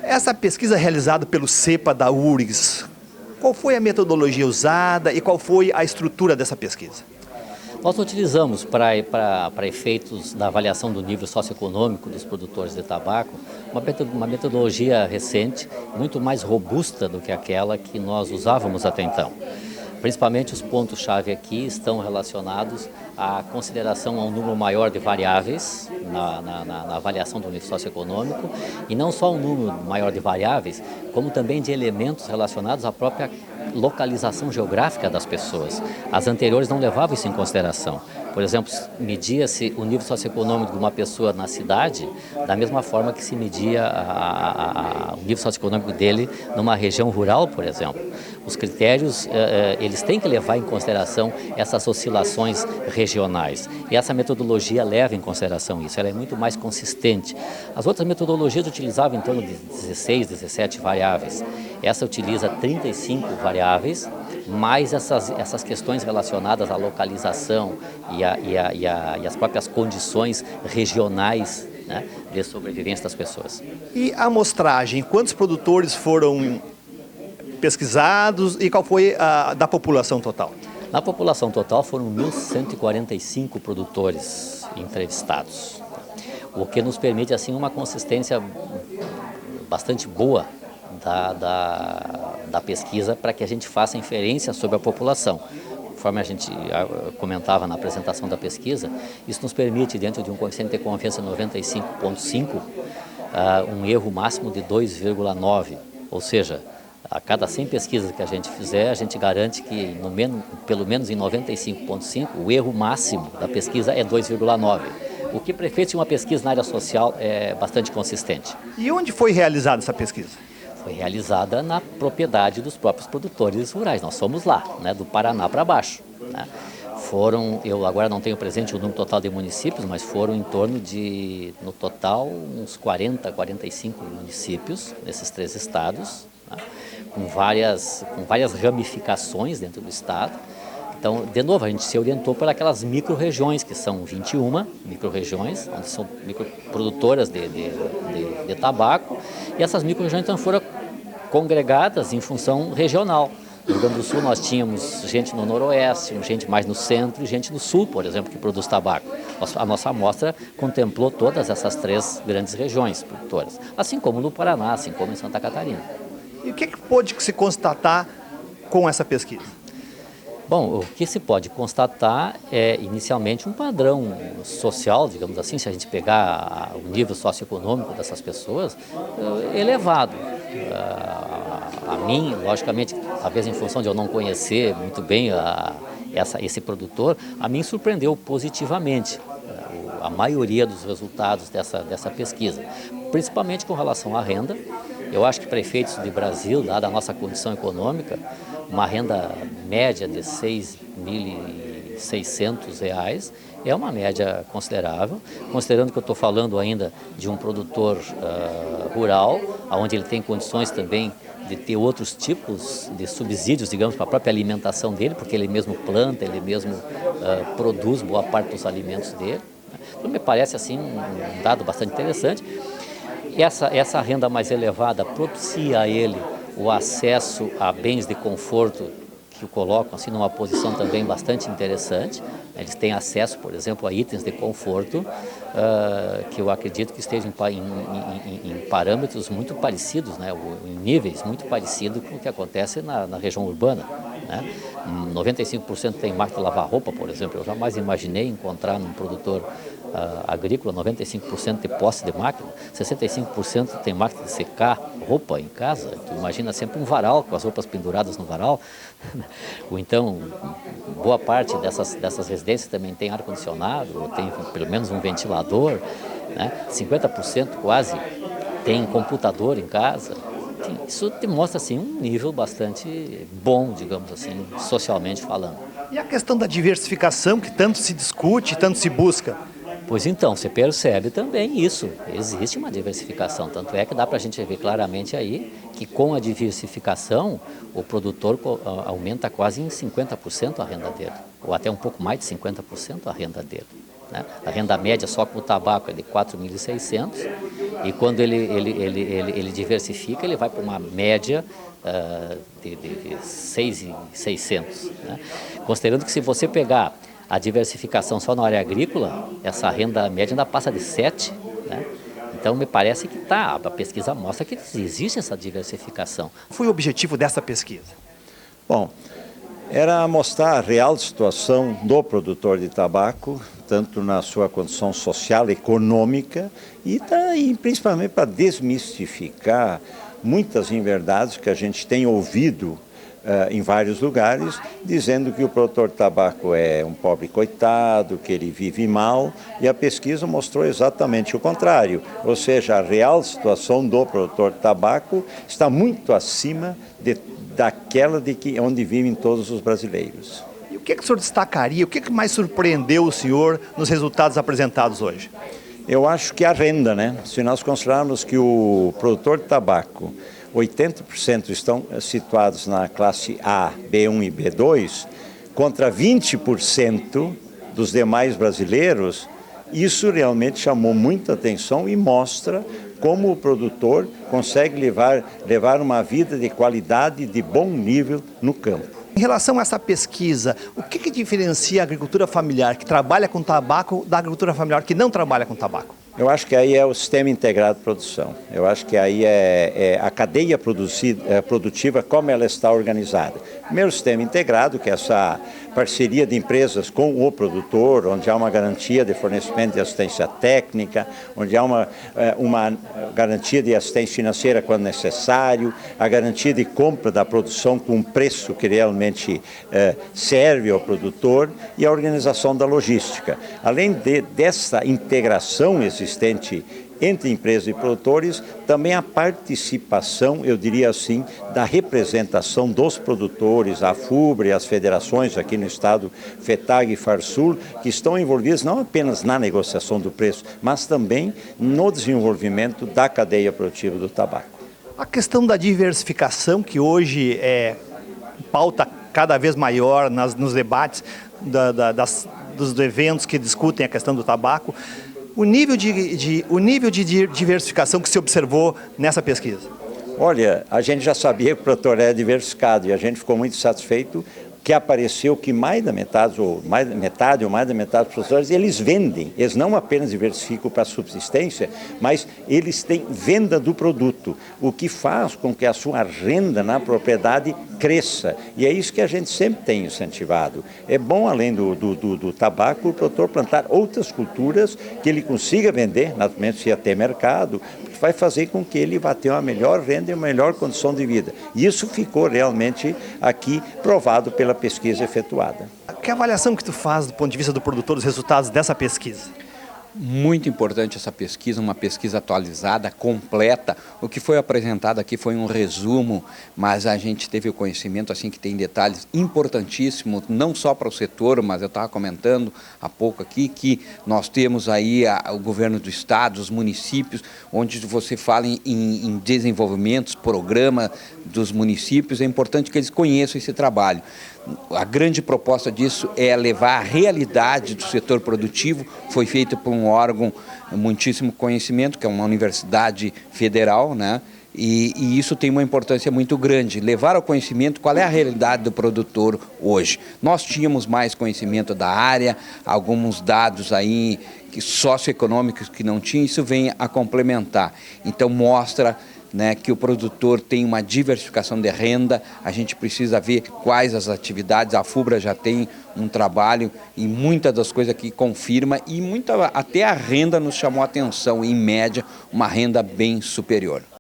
Essa pesquisa realizada pelo CEPA da URGS, qual foi a metodologia usada e qual foi a estrutura dessa pesquisa? Nós utilizamos para efeitos da avaliação do nível socioeconômico dos produtores de tabaco uma metodologia recente, muito mais robusta do que aquela que nós usávamos até então. Principalmente os pontos-chave aqui estão relacionados à consideração a um número maior de variáveis na avaliação do nível socioeconômico, e não só um número maior de variáveis, como também de elementos relacionados à própria localização geográfica das pessoas. As anteriores não levavam isso em consideração. Por exemplo, media-se o nível socioeconômico de uma pessoa na cidade da mesma forma que se media o nível socioeconômico dele numa região rural, por exemplo. Os critérios, eles têm que levar em consideração essas oscilações regionais. E essa metodologia leva em consideração isso, ela é muito mais consistente. As outras metodologias utilizavam em torno de 16, 17 variáveis. Essa utiliza 35 variáveis, mais essas questões relacionadas à localização e as próprias condições regionais, né, de sobrevivência das pessoas. E a amostragem, quantos produtores foram pesquisados e qual foi a da população total? Na população total foram 1.145 produtores entrevistados, o que nos permite assim uma consistência bastante boa da pesquisa para que a gente faça inferência sobre a população. Conforme a gente comentava na apresentação da pesquisa, isso nos permite, dentro de um coeficiente de confiança 95,5, um erro máximo de 2,9, ou seja, a cada 100 pesquisas que a gente fizer, a gente garante que pelo menos em 95,5 o erro máximo da pesquisa é 2,9. O que para efeitos de uma pesquisa na área social é bastante consistente. E onde foi realizada essa pesquisa? Foi realizada na propriedade dos próprios produtores rurais. Nós somos lá, né, do Paraná para baixo, né? Eu agora não tenho presente o número total de municípios, mas foram em torno de, no total, uns 40, 45 municípios nesses três estados, né, com várias ramificações dentro do estado. Então, de novo, a gente se orientou por aquelas micro-regiões, que são 21 micro-regiões, onde são microprodutoras de tabaco, e essas micro-regiões então foram congregadas em função regional. No Rio Grande do Sul nós tínhamos gente no noroeste, gente mais no centro e gente no sul, por exemplo, que produz tabaco. A nossa amostra contemplou todas essas três grandes regiões produtoras, assim como no Paraná, assim como em Santa Catarina. E o que pôde se constatar com essa pesquisa? Bom, o que se pode constatar é inicialmente um padrão social, digamos assim, se a gente pegar o nível socioeconômico dessas pessoas, elevado. A mim, logicamente, talvez em função de eu não conhecer muito bem esse produtor, a mim surpreendeu positivamente a maioria dos resultados dessa pesquisa, principalmente com relação à renda. Eu acho que para efeitos de Brasil, dada a nossa condição econômica, uma renda média de R$ 6.600 é uma média considerável, considerando que eu estou falando ainda de um produtor rural, onde ele tem condições também de ter outros tipos de subsídios, digamos, para a própria alimentação dele, porque ele mesmo planta, ele mesmo produz boa parte dos alimentos dele. Então, me parece assim um dado bastante interessante. E essa renda mais elevada propicia a ele o acesso a bens de conforto que o colocam assim numa posição também bastante interessante. Eles têm acesso, por exemplo, a itens de conforto que eu acredito que estejam em parâmetros muito parecidos, né, em níveis muito parecidos com o que acontece na região urbana, né? 95% tem máquina de lavar roupa, por exemplo. Eu jamais imaginei encontrar num produtor agrícola 95% de posse de máquina, 65% tem máquina de secar roupa em casa. Tu imagina sempre um varal com as roupas penduradas no varal. Ou então, boa parte dessas residências também tem ar-condicionado, ou tem pelo menos um ventilador, né? 50% quase tem computador em casa. Enfim, isso demonstra assim, um nível bastante bom, digamos assim, socialmente falando. E a questão da diversificação que tanto se discute, tanto se busca? Pois então, você percebe também isso, existe uma diversificação, tanto é que dá para a gente ver claramente aí que com a diversificação o produtor aumenta quase em 50% a renda dele, ou até um pouco mais de 50% a renda dele, né? A renda média só com o tabaco é de 4.600 E quando ele diversifica, ele vai para uma média de 6.600, né? Considerando que se você pegar a diversificação só na área agrícola, essa renda média ainda passa de 7, né? Então me parece que a pesquisa mostra que existe essa diversificação. Qual foi o objetivo dessa pesquisa? Bom, era mostrar a real situação do produtor de tabaco, tanto na sua condição social, econômica, e principalmente para desmistificar muitas inverdades que a gente tem ouvido em vários lugares, dizendo que o produtor de tabaco é um pobre coitado, que ele vive mal, e a pesquisa mostrou exatamente o contrário, ou seja, a real situação do produtor de tabaco está muito acima daquela onde vivem todos os brasileiros. E o que o senhor destacaria, o que mais surpreendeu o senhor nos resultados apresentados hoje? Eu acho que a renda, né? Se nós considerarmos que o produtor de tabaco, 80% estão situados na classe A, B1 e B2, contra 20% dos demais brasileiros, isso realmente chamou muita atenção e mostra como o produtor consegue levar uma vida de qualidade, de bom nível no campo. Em relação a essa pesquisa, o que diferencia a agricultura familiar que trabalha com tabaco da agricultura familiar que não trabalha com tabaco? Eu acho que aí é o sistema integrado de produção. Eu acho que aí é a cadeia produtiva, como ela está organizada. Primeiro, o sistema integrado, que é essa parceria de empresas com o produtor, onde há uma garantia de fornecimento de assistência técnica, onde há uma garantia de assistência financeira quando necessário, a garantia de compra da produção com um preço que realmente serve ao produtor e a organização da logística. Além dessa integração existente entre empresas e produtores, também a participação, eu diria assim, da representação dos produtores, a FUBRE, as federações aqui no estado, FETAG e FARSUL, que estão envolvidas não apenas na negociação do preço, mas também no desenvolvimento da cadeia produtiva do tabaco. A questão da diversificação, que hoje é pauta cada vez maior nos debates dos eventos que discutem a questão do tabaco, o nível de diversificação que se observou nessa pesquisa? Olha, a gente já sabia que o produtor é diversificado e a gente ficou muito satisfeito que apareceu que mais da metade ou mais da metade dos produtores, eles vendem, eles não apenas diversificam para subsistência, mas eles têm venda do produto, o que faz com que a sua renda na propriedade cresça. E é isso que a gente sempre tem incentivado. É bom, além do tabaco, o produtor plantar outras culturas que ele consiga vender, naturalmente se até mercado, que vai fazer com que ele vá ter uma melhor renda e uma melhor condição de vida. E isso ficou realmente aqui provado pela pesquisa efetuada. Que avaliação que tu faz do ponto de vista do produtor dos resultados dessa pesquisa? Muito importante essa pesquisa, uma pesquisa atualizada, completa. O que foi apresentado aqui foi um resumo, mas a gente teve o conhecimento assim que tem detalhes importantíssimos, não só para o setor, mas eu estava comentando há pouco aqui que nós temos aí o governo do estado, os municípios, onde você fala em desenvolvimentos, programa dos municípios, é importante que eles conheçam esse trabalho. A grande proposta disso é levar a realidade do setor produtivo, foi feito por um órgão muitíssimo conhecimento, que é uma universidade federal, né? E isso tem uma importância muito grande, levar ao conhecimento qual é a realidade do produtor hoje. Nós tínhamos mais conhecimento da área, alguns dados aí socioeconômicos que não tinham, isso vem a complementar. Então mostra, né, que o produtor tem uma diversificação de renda, a gente precisa ver quais as atividades, a FUBRA já tem um trabalho e muitas das coisas que confirma e até a renda nos chamou a atenção, em média, uma renda bem superior.